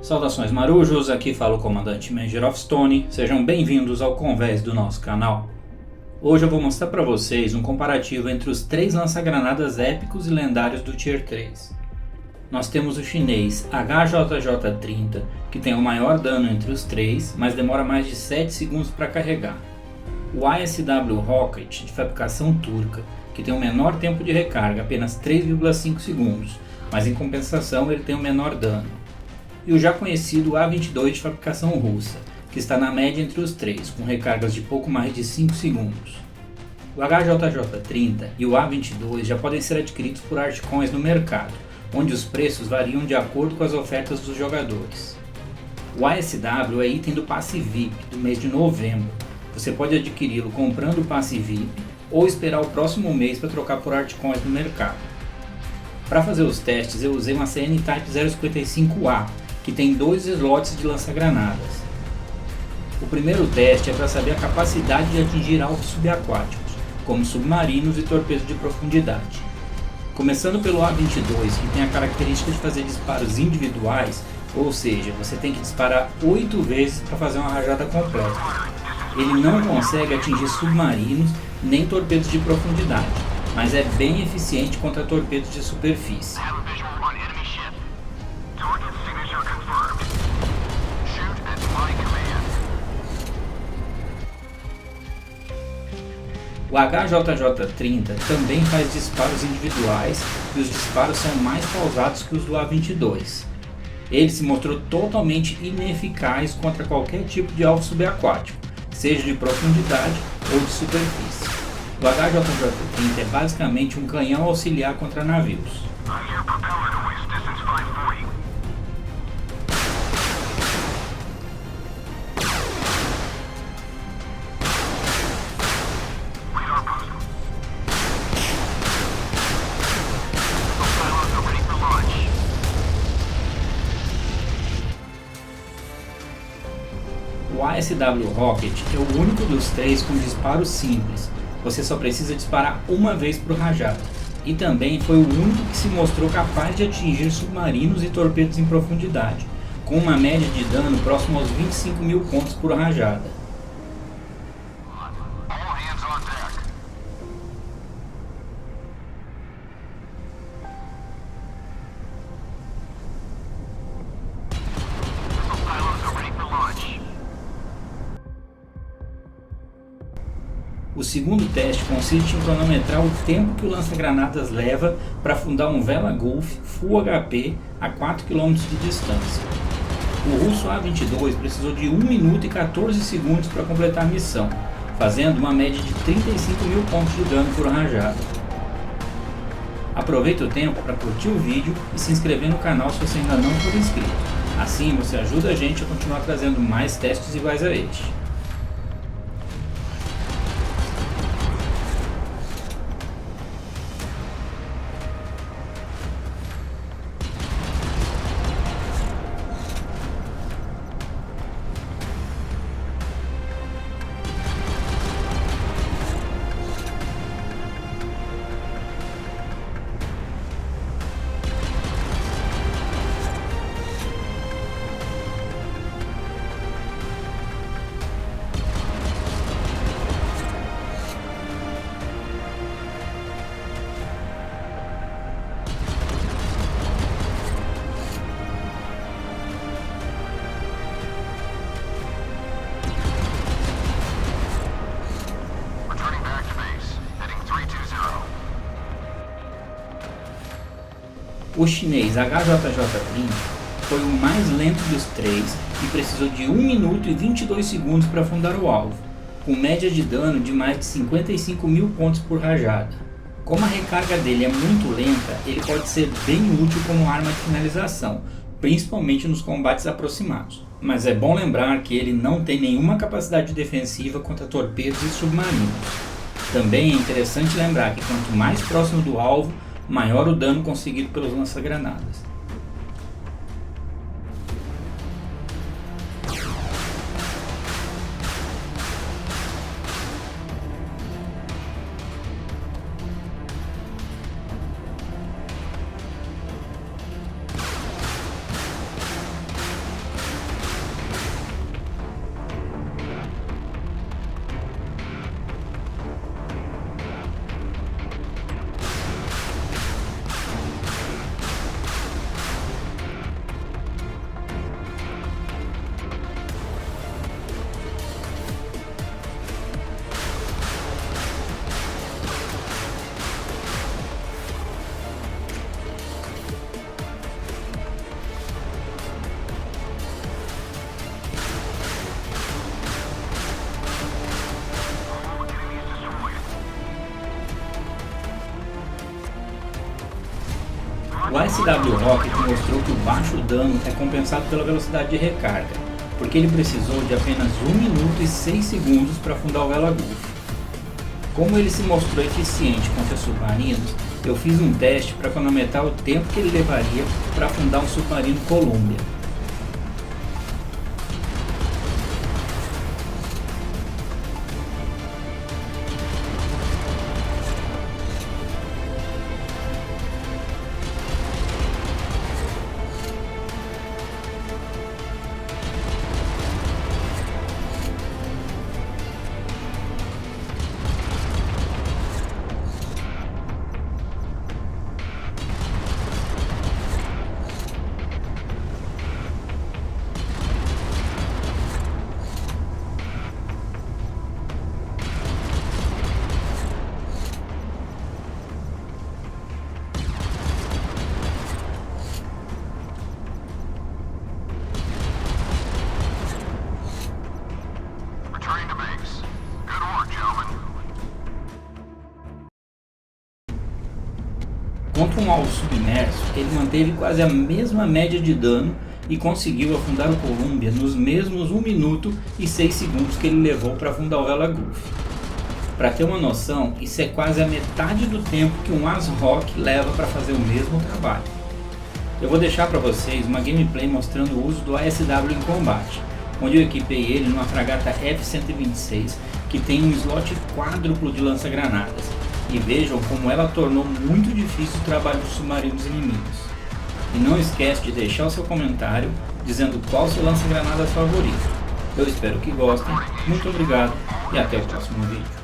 Saudações marujos, aqui fala o comandante Major of Stone, sejam bem-vindos ao convés do nosso canal. Hoje eu vou mostrar para vocês um comparativo entre os 3 lança-granadas épicos e lendários do Tier 3. Nós temos o chinês HJJ-30, que tem o maior dano entre os 3, mas demora mais de 7 segundos para carregar. O ASW Rocket, de fabricação turca, que tem o menor tempo de recarga, apenas 3,5 segundos, mas em compensação ele tem o menor dano. E o já conhecido A22 de fabricação russa, que está na média entre os 3, com recargas de pouco mais de 5 segundos. O HJJ-30 e o A22 já podem ser adquiridos por altcoins no mercado, onde os preços variam de acordo com as ofertas dos jogadores. O ASW é item do passe VIP do mês de novembro. Você pode adquiri-lo comprando o passe VIP ou esperar o próximo mês para trocar por altcoins no mercado. Para fazer os testes eu usei uma CN-Type 055A, que tem 2 slots de lança-granadas. O primeiro teste é para saber a capacidade de atingir alvos subaquáticos, como submarinos e torpedos de profundidade. Começando pelo A22, que tem a característica de fazer disparos individuais, ou seja, você tem que disparar 8 vezes para fazer uma rajada completa. Ele não consegue atingir submarinos nem torpedos de profundidade, mas é bem eficiente contra torpedos de superfície. O HJJ-30 também faz disparos individuais e os disparos são mais pausados que os do A22. Ele se mostrou totalmente ineficaz contra qualquer tipo de alvo subaquático, seja de profundidade ou de superfície. O HJJ-30 é basicamente um canhão auxiliar contra navios. O ASW Rocket é o único dos 3 com disparo simples, você só precisa disparar uma vez por rajada, e também foi o único que se mostrou capaz de atingir submarinos e torpedos em profundidade, com uma média de dano próximo aos 25.000 pontos por rajada. O segundo teste consiste em cronometrar o tempo que o lança-granadas leva para afundar um Vela Gulf Full HP a 4 km de distância. O russo A22 precisou de 1 minuto e 14 segundos para completar a missão, fazendo uma média de 35.000 pontos de dano por rajada. Aproveite o tempo para curtir o vídeo e se inscrever no canal se você ainda não for inscrito. Assim você ajuda a gente a continuar trazendo mais testes iguais a este. O chinês HJJ-30 foi o mais lento dos 3 e precisou de 1 minuto e 22 segundos para afundar o alvo, com média de dano de mais de 55.000 pontos por rajada. Como a recarga dele é muito lenta, ele pode ser bem útil como arma de finalização, principalmente nos combates aproximados. Mas é bom lembrar que ele não tem nenhuma capacidade defensiva contra torpedos e submarinos. Também é interessante lembrar que quanto mais próximo do alvo, maior o dano conseguido pelos lança-granadas. SW Rocket mostrou que o baixo dano é compensado pela velocidade de recarga, porque ele precisou de apenas 1 minuto e 6 segundos para afundar o Vela Gulf. Como ele se mostrou eficiente contra submarinos, eu fiz um teste para cronometrar o tempo que ele levaria para afundar um submarino Columbia. Contra um alvo submerso, ele manteve quase a mesma média de dano e conseguiu afundar o Columbia nos mesmos 1 minuto e 6 segundos que ele levou para afundar o Vela Gulf. Para ter uma noção, isso é quase a metade do tempo que um ASRock leva para fazer o mesmo trabalho. Eu vou deixar para vocês uma gameplay mostrando o uso do ASW em combate, onde eu equipei ele numa fragata F-126 que tem um slot quádruplo de lança-granadas. E vejam como ela tornou muito difícil o trabalho dos submarinos inimigos. E não esquece de deixar o seu comentário dizendo qual seu lança-granadas favorito. Eu espero que gostem, muito obrigado e até o próximo vídeo.